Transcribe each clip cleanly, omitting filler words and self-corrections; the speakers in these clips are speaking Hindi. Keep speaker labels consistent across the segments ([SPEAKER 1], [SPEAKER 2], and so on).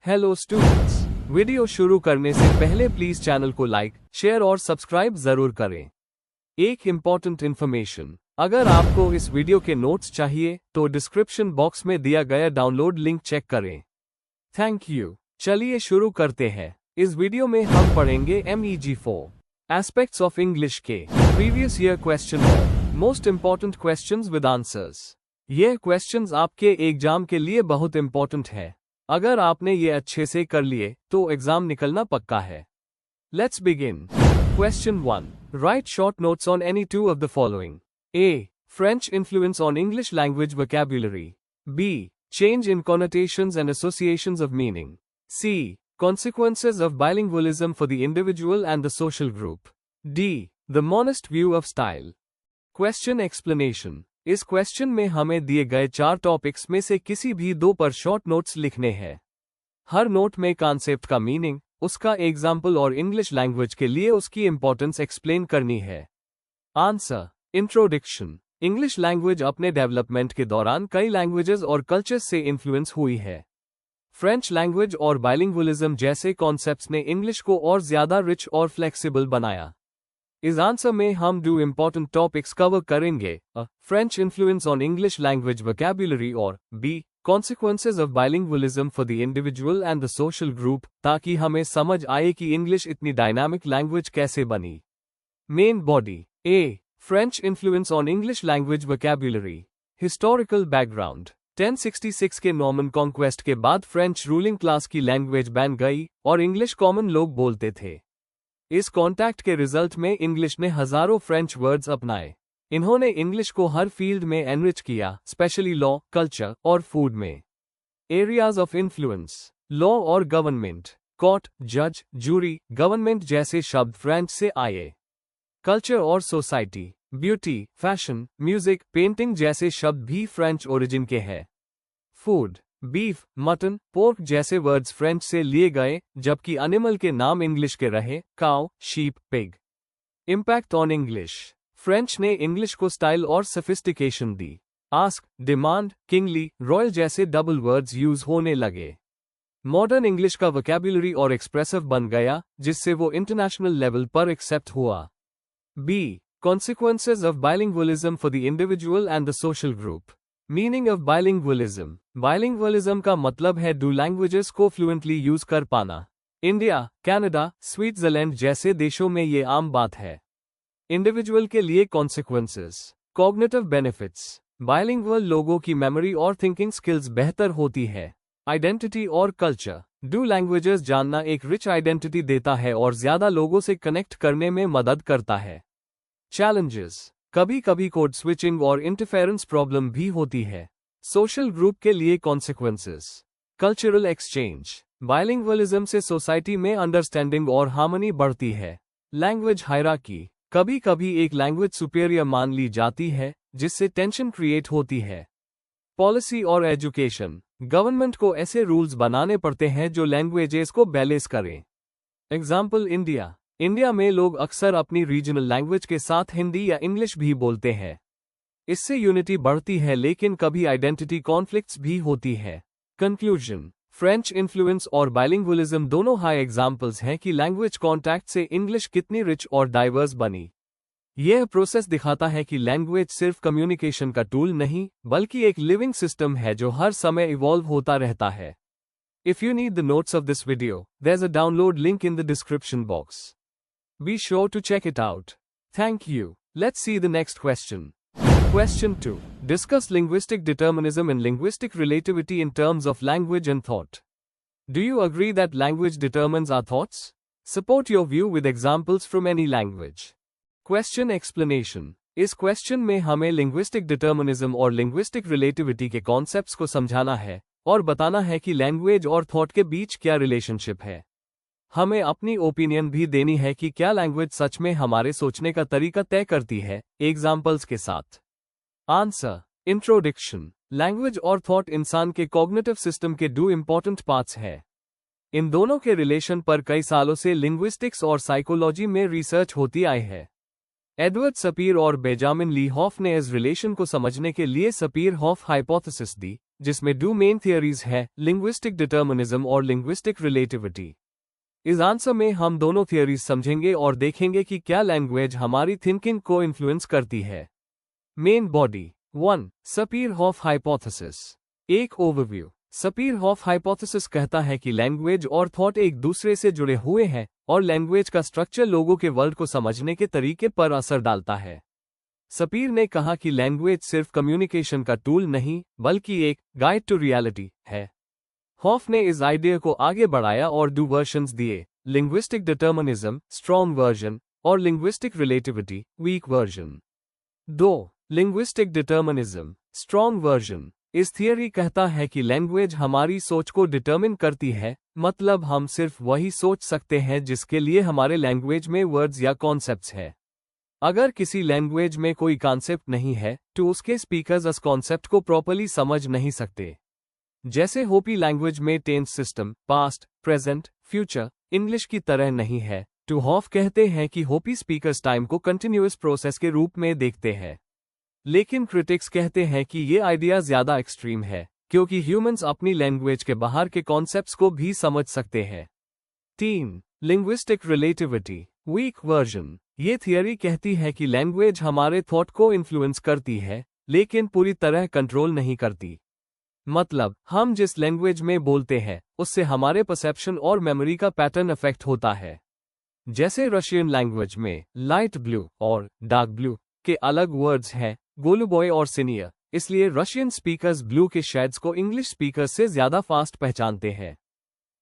[SPEAKER 1] हेलो स्टूडेंट्स, वीडियो शुरू करने से पहले प्लीज चैनल को लाइक, शेयर और सब्सक्राइब जरूर करें। एक इम्पॉर्टेंट इन्फॉर्मेशन, अगर आपको इस वीडियो के नोट्स चाहिए तो डिस्क्रिप्शन बॉक्स में दिया गया डाउनलोड लिंक चेक करें। Thank you. चलिए शुरू करते हैं। इस वीडियो में हम पढ़ेंगे MEG4 एस्पेक्ट्स ऑफ इंग्लिश के प्रीवियस ईयर क्वेश्चन और most important questions with answers. ये क्वेश्चंस आपके एग्जाम के लिए बहुत इम्पोर्टेंट है। अगर आपने ये अच्छे से कर लिए तो एग्जाम निकलना पक्का है। Let's begin. Question 1, right short notes on any two of the following. A. French influence on English language vocabulary. B. Change in connotations and associations of meaning. C. Consequences of bilingualism for the individual and the social group. D. The monist view of style. Question explanation. इस क्वेश्चन में हमें दिए गए 4 टॉपिक्स में से किसी भी 2 पर शॉर्ट नोट्स लिखने हैं। हर नोट में कॉन्सेप्ट का मीनिंग, उसका एग्जाम्पल और इंग्लिश लैंग्वेज के लिए उसकी इंपॉर्टेंस एक्सप्लेन करनी है। आंसर। इंट्रोडक्शन। इंग्लिश लैंग्वेज अपने डेवलपमेंट के दौरान कई लैंग्वेजेस और कल्चर्स से इन्फ्लुएंस हुई है। फ्रेंच लैंग्वेज और बाइलिंगुअलिज्म जैसे कॉन्सेप्ट्स ने इंग्लिश को और ज्यादा रिच और फ्लेक्सिबल बनाया। इस आंसर में हम 2 इम्पॉर्टेंट टॉपिक्स कवर करेंगे, French influence on English language vocabulary और B. Consequences of bilingualism for the individual and the social group, ताकि हमें समझ आए कि इंग्लिश इतनी डायनामिक लैंग्वेज कैसे बनी। Main body. A. French influence on English language vocabulary. Historical background. 1066 के नॉर्मन कॉन्क्वेस्ट के बाद फ्रेंच रूलिंग क्लास की लैंग्वेज बैन गई और इंग्लिश कॉमन लोग बोलते थे। इस कॉन्टैक्ट के रिजल्ट में इंग्लिश ने हजारों फ्रेंच वर्ड्स अपनाए। इन्होंने इंग्लिश को हर फील्ड में एनरिच किया, स्पेशली लॉ, कल्चर और फूड में। Areas of influence. लॉ और गवर्नमेंट। कोर्ट, जज, जूरी, गवर्नमेंट जैसे शब्द फ्रेंच से आए। कल्चर और society. Beauty, fashion, music, painting जैसे शब्द भी फ्रेंच ओरिजिन के हैं। फूड। बीफ, मटन, पोर्क जैसे वर्ड्स फ्रेंच से लिए गए, जबकि एनिमल के नाम इंग्लिश के रहे, cow, sheep, pig. Impact on English. French ने इंग्लिश को स्टाइल और सोफिस्टिकेशन दी। आस्क, डिमांड, किंगली, रॉयल जैसे डबल वर्ड्स यूज होने लगे। मॉडर्न इंग्लिश का वोकैबुलरी और एक्सप्रेसिव बन गया, जिससे वो इंटरनेशनल लेवल पर एक्सेप्ट हुआ। B. Consequences of bilingualism for the individual and the social group. Meaning of bilingualism. Bilingualism का मतलब है 2 लैंग्वेजेस को फ्लुएंटली यूज कर पाना। इंडिया, कनाडा, स्विट्जरलैंड जैसे देशों में ये आम बात है। इंडिविजुअल के लिए कॉन्सिक्वेंसेस। Cognitive benefits. बाइलिंगुअल लोगों की मेमोरी और थिंकिंग स्किल्स बेहतर होती है। आइडेंटिटी और कल्चर। 2 लैंग्वेजेस जानना एक रिच आइडेंटिटी देता है और ज्यादा लोगों से कनेक्ट करने में मदद करता है। चैलेंजेस। कभी कभी कोड स्विचिंग और इंटरफेरेंस प्रॉब्लम भी होती है। सोशल ग्रुप के लिए कॉन्सिक्वेंसेस। Cultural exchange. बाइलिंगुअलिज्म से सोसाइटी में अंडरस्टैंडिंग और हार्मनी बढ़ती है। Language hierarchy. कभी कभी एक लैंग्वेज सुपीरियर मान ली जाती है, जिससे टेंशन क्रिएट होती है। पॉलिसी और एजुकेशन। गवर्नमेंट को ऐसे रूल्स बनाने पड़ते हैं जो लैंग्वेजेस को बैलेंस करें। Example India. इंडिया में लोग अक्सर अपनी रीजनल लैंग्वेज के साथ हिंदी या इंग्लिश भी बोलते हैं। इससे यूनिटी बढ़ती है, लेकिन कभी आइडेंटिटी कॉन्फ्लिक्ट्स भी होती है। कंक्लूजन। फ्रेंच इन्फ्लुएंस और बाइलिंगुअलिज्म दोनों हाई एग्जाम्पल्स हैं कि लैंग्वेज कॉन्टैक्ट से इंग्लिश कितनी रिच और डाइवर्स बनी। यह प्रोसेस दिखाता है कि लैंग्वेज सिर्फ कम्युनिकेशन का टूल नहीं, बल्कि एक लिविंग सिस्टम है जो हर समय इवॉल्व होता रहता है। If you need the notes of this video, there's a download link in the description box. Be sure to check it out. Thank you. Let's see the next question. Question 2. Discuss linguistic determinism and linguistic relativity in terms of language and thought. Do you agree that language determines our thoughts? Support your view with examples from any language. Question explanation. इस क्वेश्चन में हमें linguistic determinism और linguistic relativity के कॉन्सेप्ट्स को समझाना है और बताना है कि लैंग्वेज और थॉट के बीच क्या रिलेशनशिप है। हमें अपनी ओपिनियन भी देनी है कि क्या लैंग्वेज सच में हमारे सोचने का तरीका तय करती है, एग्जाम्पल्स के साथ। आंसर। इंट्रोडक्शन। लैंग्वेज और थॉट इंसान के कॉग्निटिव सिस्टम के 2 इंपॉर्टेंट पार्ट्स हैं। इन दोनों के रिलेशन पर कई सालों से लिंग्विस्टिक्स और साइकोलॉजी में रिसर्च होती आई है। एडवर्ड सपीर और बेंजामिन ली हॉफ ने इस रिलेशन को समझने के लिए सपीर हॉफ हाइपोथेसिस दी, जिसमें दो मेन थियरीज है, लिंग्विस्टिक डिटर्मिनिज्म और लिंग्विस्टिक रिलेटिविटी। इस आंसर में हम दोनों थियरीज समझेंगे और देखेंगे कि क्या लैंग्वेज हमारी थिंकिंग को इन्फ्लुएंस करती है। Main body 1. Sapir-half hypothesis. एक ओवरव्यू। सपीर-हॉफ हाइपोथेसिस कहता है कि लैंग्वेज और थॉट एक दूसरे से जुड़े हुए हैं और लैंग्वेज का स्ट्रक्चर लोगों के वर्ल्ड को समझने के तरीके पर असर डालता है। सपीर ने कहा कि लैंग्वेज सिर्फ कम्युनिकेशन का टूल नहीं बल्कि एक गाइड टू रियलिटी है। हॉफ ने इस आइडिया को आगे बढ़ाया और दो वर्जन्स दिए, लिंग्विस्टिक डिटर्मिनिज्म स्ट्रॉन्ग वर्जन और linguistic relativity week version. 2. Linguistic determinism strong version. इस थियरी कहता है कि लैंग्वेज हमारी सोच को डिटर्मिन करती है, मतलब हम सिर्फ वही सोच सकते हैं जिसके लिए हमारे लैंग्वेज में वर्ड्स या कॉन्सेप्ट्स है। अगर किसी लैंग्वेज में कोई कॉन्सेप्ट नहीं है तो उसके स्पीकर्स उस कॉन्सेप्ट को प्रॉपर्ली समझ नहीं सकते। जैसे होपी लैंग्वेज में tense system past, present, future English की तरह नहीं है, तो हॉफ कहते हैं कि होपी स्पीकर्स टाइम को कंटिन्यूअस प्रोसेस के रूप में देखते हैं। लेकिन क्रिटिक्स कहते हैं कि ये आइडिया ज्यादा एक्सट्रीम है, क्योंकि ह्यूमंस अपनी लैंग्वेज के बाहर के कॉन्सेप्ट्स को भी समझ सकते हैं। 3. Linguistic relativity week version. ये थियरी कहती है कि लैंग्वेज हमारे थॉट को इन्फ्लुएंस करती है, लेकिन पूरी तरह कंट्रोल नहीं करती। मतलब हम जिस लैंग्वेज में बोलते हैं उससे हमारे परसेप्शन और मेमोरी का पैटर्न अफेक्ट होता है। जैसे रशियन लैंग्वेज में लाइट ब्लू और डार्क ब्लू के अलग वर्ड्स हैं, गोलुबॉय और सीनियर, इसलिए रशियन स्पीकर्स ब्लू के शेड्स को इंग्लिश स्पीकर्स से ज्यादा फास्ट पहचानते हैं।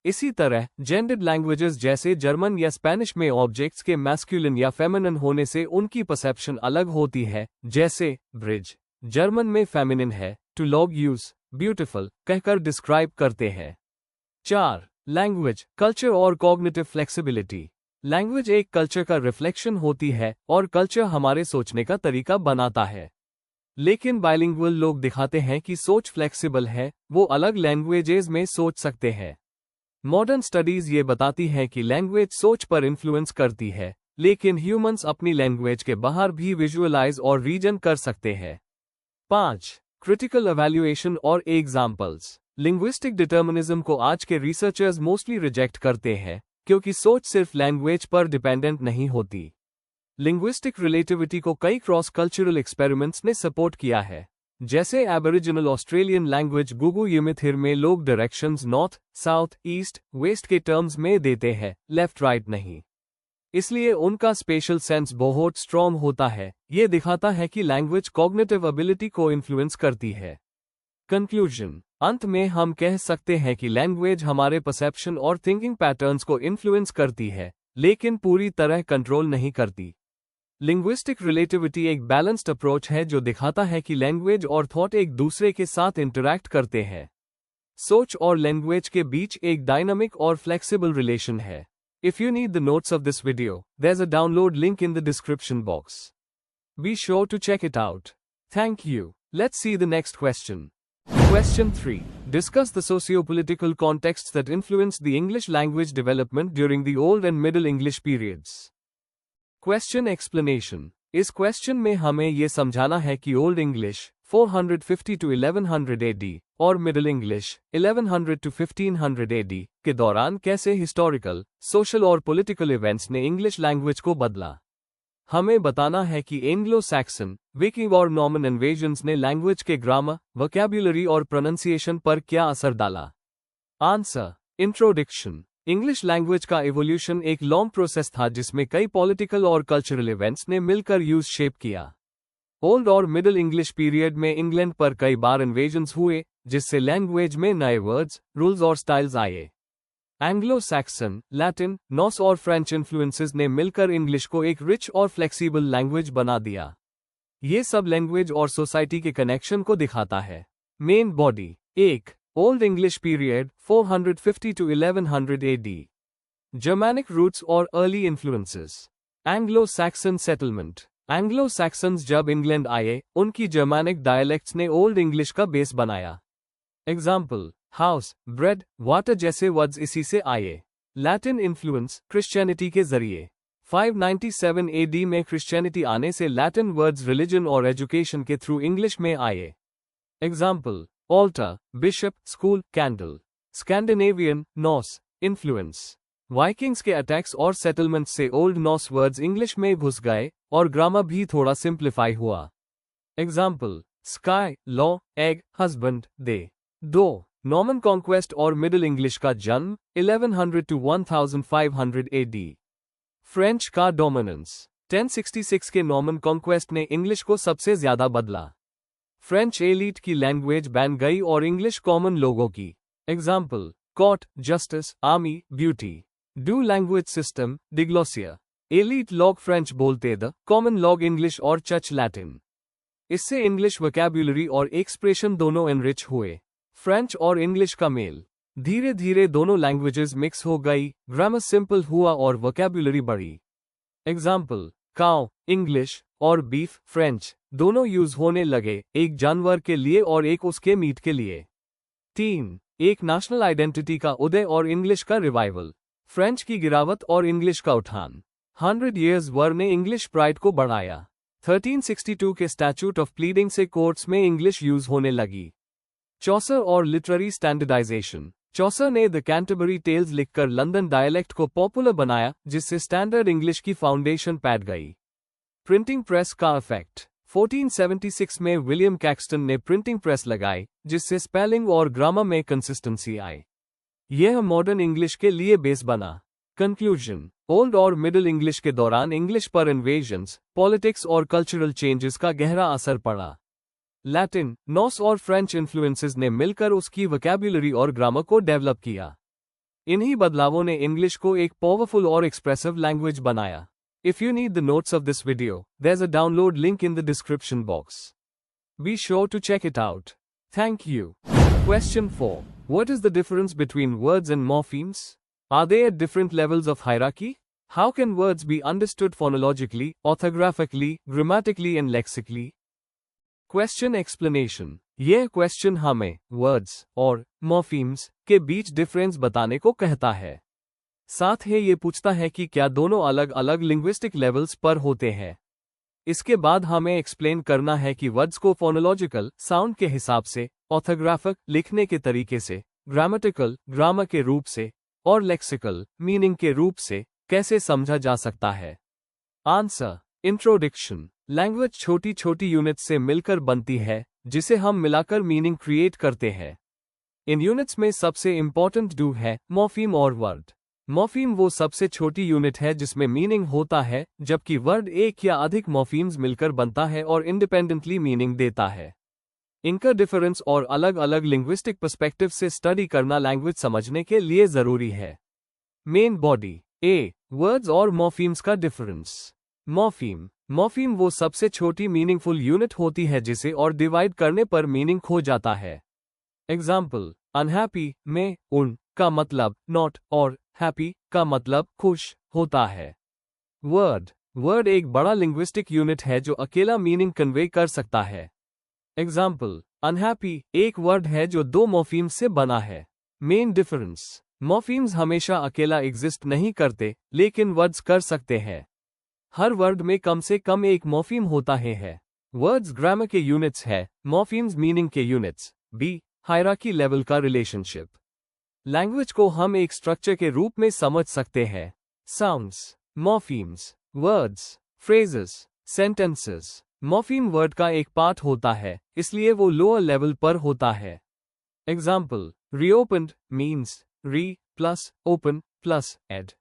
[SPEAKER 1] इसी तरह जेंडर्ड लैंग्वेजेस जैसे जर्मन या स्पेनिश में ऑब्जेक्ट्स के मैस्कुलिन या फेमिनिन होने से उनकी परसेप्शन अलग होती है। जैसे ब्रिज जर्मन में फेमिनिन है, टू लॉग यूज ब्यूटिफुल कहकर डिस्क्राइब करते हैं। 4. लैंग्वेज, कल्चर और कॉग्निटिव फ्लेक्सिबिलिटी। लैंग्वेज एक कल्चर का रिफ्लेक्शन होती है और कल्चर हमारे सोचने का तरीका बनाता है। लेकिन बाइलिंगुअल लोग दिखाते हैं कि सोच फ्लेक्सिबल है, वो अलग लैंग्वेजेस में सोच सकते हैं। मॉडर्न स्टडीज ये बताती हैं कि लैंग्वेज सोच पर इन्फ्लुएंस करती है, लेकिन ह्यूमंस अपनी लैंग्वेज के बाहर भी विजुअलाइज और रीजन कर सकते हैं। 5. क्रिटिकल एवैल्यूएशन और एग्जाम्पल्स। लिंग्विस्टिक डिटर्मिनिज्म को आज के रिसर्चर्स मोस्टली रिजेक्ट करते हैं, क्योंकि सोच सिर्फ लैंग्वेज पर डिपेंडेंट नहीं होती। लिंग्विस्टिक रिलेटिविटी को कई क्रॉस कल्चरल एक्सपेरिमेंट्स ने सपोर्ट किया है। जैसे Aboriginal Australian language Guugu Yimithirr में लोग directions north, south, east, west के टर्म्स में देते हैं, लेफ्ट राइट नहीं। इसलिए उनका स्पेशल सेंस बहुत स्ट्रॉन्ग होता है। ये दिखाता है कि लैंग्वेज कॉग्निटिव एबिलिटी को इन्फ्लुएंस करती है। कंक्लूजन, अंत में हम कह सकते हैं कि लैंग्वेज हमारे परसेप्शन और थिंकिंग पैटर्न्स को इन्फ्लुएंस करती है, लेकिन पूरी तरह कंट्रोल नहीं करती। लिंग्विस्टिक रिलेटिविटी एक बैलेंस्ड अप्रोच है जो दिखाता है कि लैंग्वेज और थॉट एक दूसरे के साथ इंटरैक्ट करते हैं। सोच और लैंग्वेज के बीच एक डायनामिक और फ्लेक्सिबल रिलेशन है। If you need the notes of this video, there's a download link in the description box. Be sure to check it out. Thank you. Let's see the next question. Question 3. Discuss the socio-political contexts that influenced the English language development during the Old and Middle English periods. Question explanation. इस क्वेश्चन में हमें ये समझाना है कि ओल्ड इंग्लिश 450 to 1100 AD और मिडिल इंग्लिश 1100 to 1500 AD के दौरान कैसे हिस्टोरिकल, सोशल और पॉलिटिकल इवेंट्स ने इंग्लिश लैंग्वेज को बदला। हमें बताना है कि एंग्लो सैक्सन, विकिंग और नॉर्मन इन्वेजन्स ने लैंग्वेज के ग्रामर, वोकैब्युलरी और प्रोनंसिएशन पर क्या असर डाला। आंसर। इंट्रोडक्शन। इंग्लिश लैंग्वेज का इवोल्यूशन एक लॉन्ग प्रोसेस था जिसमें कई पॉलिटिकल और कल्चरल इवेंट्स ने मिलकर यूज शेप किया। ओल्ड और मिडिल इंग्लिश पीरियड में इंग्लैंड पर कई बार इन्वेजन्स हुए, जिससे लैंग्वेज में नए वर्ड्स, रूल्स और स्टाइल्स आए। एंग्लो सैक्सन, लैटिन, नॉर्स और फ्रेंच इन्फ्लुएंसेस ने मिलकर इंग्लिश को एक रिच और फ्लेक्सिबल लैंग्वेज बना दिया। ये सब लैंग्वेज और सोसाइटी के कनेक्शन को दिखाता है। Main body. 1. Old English period 450 to 1100 AD। Germanic roots और early influences. Anglo Saxon settlement. Anglo Saxons जब इंग्लैंड आए, उनकी जर्मैनिक डायलेक्ट्स ने ओल्ड इंग्लिश का बेस बनाया। एग्जाम्पल, हाउस, ब्रेड, वाटर जैसे वर्ड्स इसी से आए। लैटिन इन्फ्लुएंस, क्रिश्चियनिटी के जरिए। 597 AD में क्रिश्चियनिटी आने से लैटिन वर्ड्स रिलीजन और एजुकेशन के थ्रू इंग्लिश में आए। Example, altar, bishop, school, candle. Scandinavian, Norse, influence. Vikings के अटैक्स और सेटलमेंट से ओल्ड नॉर्स वर्ड्स इंग्लिश में घुस गए और ग्रामर भी थोड़ा सिंप्लीफाई हुआ। Example, sky, law, egg, husband, they. 2. Norman conquest और मिडिल इंग्लिश का जन्म 1100 to 1500 AD। फ्रेंच का डोमिनेंस। 1066 के नॉर्मन कॉन्क्वेस्ट ने इंग्लिश को सबसे ज्यादा बदला। फ्रेंच एलीट की लैंग्वेज बन गई और इंग्लिश कॉमन लोगों की। Example, court, justice, army, beauty. Two language system, diglossia. Elite लोग फ्रेंच बोलते द, कॉमन लोग इंग्लिश और चर्च लैटिन। इससे इंग्लिश वोकैब्युलरी और एक्सप्रेशन दोनों एनरिच हुए। फ्रेंच और इंग्लिश का मेल। धीरे धीरे दोनों लैंग्वेजेस मिक्स हो गई, ग्रामर सिंपल हुआ और वोकैब्युलरी बढ़ी। एग्जाम्पल, काउ, इंग्लिश, और बीफ, फ्रेंच, दोनों यूज होने लगे, एक जानवर के लिए और एक उसके मीट के लिए। 3. एक नेशनल आइडेंटिटी का उदय और इंग्लिश का रिवाइवल। फ्रेंच की गिरावट और इंग्लिश का उठान। 100 Years वॉर ने इंग्लिश प्राइड को बढ़ाया। 1362 के स्टैट्यूट ऑफ प्लीडिंग से कोर्ट्स में इंग्लिश यूज होने लगी। चौसर और लिटरेरी स्टैंडर्डाइजेशन। चौसर ने द कैंटरबरी टेल्स लिखकर लंदन डायलेक्ट को पॉपुलर बनाया, जिससे स्टैंडर्ड इंग्लिश की फाउंडेशन पैड गई। प्रिंटिंग प्रेस का इफेक्ट। 1476 में विलियम कैक्सटन ने प्रिंटिंग प्रेस लगाई, जिससे स्पेलिंग और ग्रामर में कंसिस्टेंसी आई। यह मॉडर्न इंग्लिश के लिए बेस बना। कंक्लूजन। ओल्ड और मिडिल इंग्लिश के दौरान इंग्लिश पर इन्वेजन्स, पॉलिटिक्स और कल्चरल चेंजेस का गहरा असर पड़ा। लैटिन, नॉर्स और फ्रेंच इन्फ्लुएंसेस ने मिलकर उसकी वोकैब्युलरी और ग्रामर को डेवलप किया। इन्हीं बदलावों ने इंग्लिश को एक पावरफुल और एक्सप्रेसिव लैंग्वेज बनाया। If you need the notes of this video, there's a download link in the description box. Be sure to check it out. Thank you. Question 4. What is the difference between words and morphemes? Are they at different levels of hierarchy? How can words be understood phonologically, orthographically, grammatically and lexically? Question explanation. यह क्वेश्चन हमें वर्ड्स और मॉर्फीम्स के बीच डिफरेंस बताने को कहता है। साथ ही ये पूछता है कि क्या दोनों अलग अलग लिंग्विस्टिक लेवल्स पर होते हैं। इसके बाद हमें एक्सप्लेन करना है कि वर्ड्स को फोनोलॉजिकल साउंड के हिसाब से, ऑर्थोग्राफिक लिखने के तरीके से, ग्रामेटिकल ग्रामर के रूप से और लेक्सिकल मीनिंग के रूप से कैसे समझा जा सकता है। आंसर। इंट्रोडक्शन। लैंग्वेज छोटी छोटी यूनिट्स से मिलकर बनती है, जिसे हम मिलाकर मीनिंग क्रिएट करते हैं। इन यूनिट्स में सबसे इंपॉर्टेंट डू है मॉर्फीम और वर्ड। मॉर्फीम वो सबसे छोटी यूनिट है जिसमें मीनिंग होता है, जबकि वर्ड एक या अधिक मॉर्फीम्स मिलकर बनता है और इंडिपेंडेंटली मीनिंग देता है। इनका डिफरेंस और अलग अलग लिंग्विस्टिक पर्सपेक्टिव से स्टडी करना लैंग्वेज समझने के लिए जरूरी है। Main body. ए, वर्ड्स और मॉर्फीम्स का डिफरेंस। मॉर्फीम। मॉर्फीम वो सबसे छोटी मीनिंगफुल यूनिट होती है जिसे और डिवाइड करने पर मीनिंग खो जाता है। एग्जाम्पल, अनहैप्पी में उन का मतलब नॉट और हैप्पी का मतलब खुश होता है। वर्ड। वर्ड एक बड़ा लिंग्विस्टिक यूनिट है जो अकेला मीनिंग कन्वे कर सकता है। एग्जाम्पल, अनहैप्पी एक वर्ड है जो दो मॉर्फीम्स से बना है। Main difference. मॉर्फीम्स हमेशा अकेला एग्जिस्ट नहीं करते, लेकिन वर्ड्स कर सकते हैं। हर वर्ड में कम से कम एक मॉर्फीम होता है। वर्ड्स ग्रामर के यूनिट्स है, मॉर्फीम्स मीनिंग के यूनिट्स। बी, हायरार्की लेवल का रिलेशनशिप। लैंग्वेज को हम एक स्ट्रक्चर के रूप में समझ सकते हैं। Sounds, morphemes, words, phrases, sentences. Morpheme word का एक पार्ट होता है, इसलिए वो लोअर लेवल पर होता है। एग्जाम्पल, रीओपन्ड मीन्स री प्लस ओपन प्लस एड।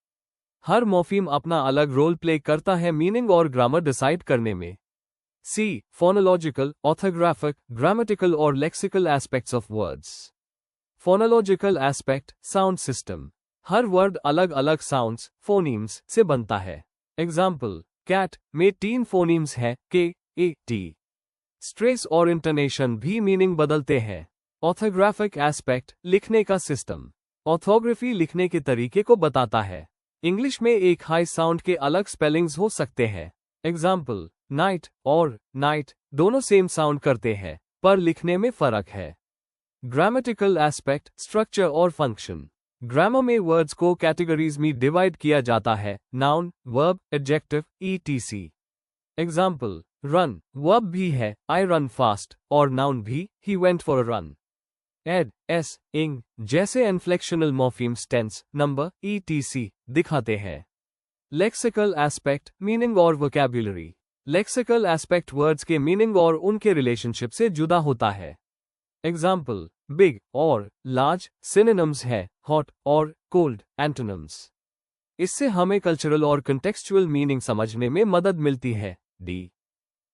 [SPEAKER 1] हर मॉर्फीम अपना अलग रोल प्ले करता है मीनिंग और ग्रामर डिसाइड करने में। सी, फोनोलॉजिकल, ऑर्थोग्राफिक, ग्रामेटिकल और lexical aspects of words. Phonological aspect, sound system. Her word अलग अलग साउंड्स, फोनीम्स से बनता है। एग्जाम्पल, कैट में 3 फोनीम्स है, के, ए, टी। स्ट्रेस और इंटोनेशन भी मीनिंग बदलते हैं। ऑर्थोग्राफिक एस्पेक्ट, लिखने का सिस्टम। ऑर्थोग्राफी लिखने के तरीके को बताता है। इंग्लिश में एक हाई साउंड के अलग स्पेलिंग्स हो सकते हैं। एग्जाम्पल, नाइट और नाइट दोनों सेम साउंड करते हैं, पर लिखने में फर्क है। ग्रामेटिकल एस्पेक्ट, स्ट्रक्चर और फंक्शन। ग्रामर में वर्ड्स को कैटेगरीज में डिवाइड किया जाता है, noun, verb, adjective, etc। Example, run verb भी है, आई रन फास्ट, और नाउन भी, he went for a run. Ed, s, ing जैसे inflectional morphemes tense, number, etc दिखाते हैं। लेक्सिकल एस्पेक्ट, मीनिंग और वोकैब्युलरी। लेक्सिकल एस्पेक्ट वर्ड्स के मीनिंग और उनके रिलेशनशिप से जुदा होता है। एग्जाम्पल, बिग और लार्ज सिनोनिम्स है, हॉट और कोल्ड एंटोनिम्स। इससे हमें कल्चरल और कंटेक्सचुअल मीनिंग समझने में मदद मिलती है। डी,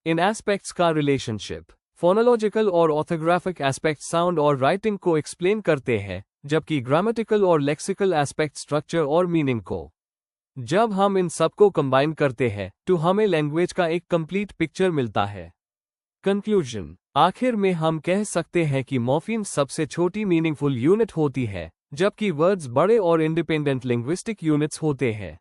[SPEAKER 1] इन एस्पेक्ट्स का रिलेशनशिप। फोनोलॉजिकल और ऑर्थोग्राफिक एस्पेक्ट साउंड और राइटिंग को एक्सप्लेन करते हैं, जबकि ग्रामेटिकल और लेक्सिकल एस्पेक्ट स्ट्रक्चर और मीनिंग को। जब हम इन सब को कंबाइन करते हैं तो हमें लैंग्वेज का एक कंप्लीट पिक्चर मिलता है। कंक्लूजन, आखिर में हम कह सकते हैं कि मॉर्फीम्स सबसे छोटी मीनिंगफुल यूनिट होती है, जबकि वर्ड्स बड़े और इंडिपेंडेंट लिंग्विस्टिक यूनिट्स होते हैं।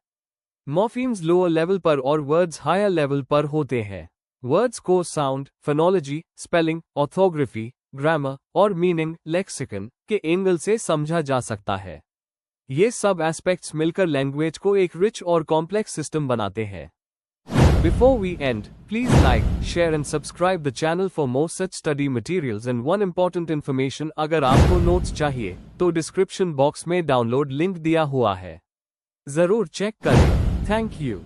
[SPEAKER 1] मॉर्फीम्स लोअर लेवल पर और वर्ड्स हायर लेवल पर होते हैं। वर्ड्स को sound, phonology, spelling, orthography, grammar और मीनिंग, लेक्सिकन के एंगल से समझा जा सकता है। ये सब एस्पेक्ट्स मिलकर लैंग्वेज को एक रिच और कॉम्प्लेक्स सिस्टम बनाते हैं। Before we end, please like, share and subscribe the channel for more such study materials and one important information, अगर आपको नोट्स चाहिए तो डिस्क्रिप्शन बॉक्स में डाउनलोड लिंक दिया हुआ है, जरूर चेक करें। Thank you.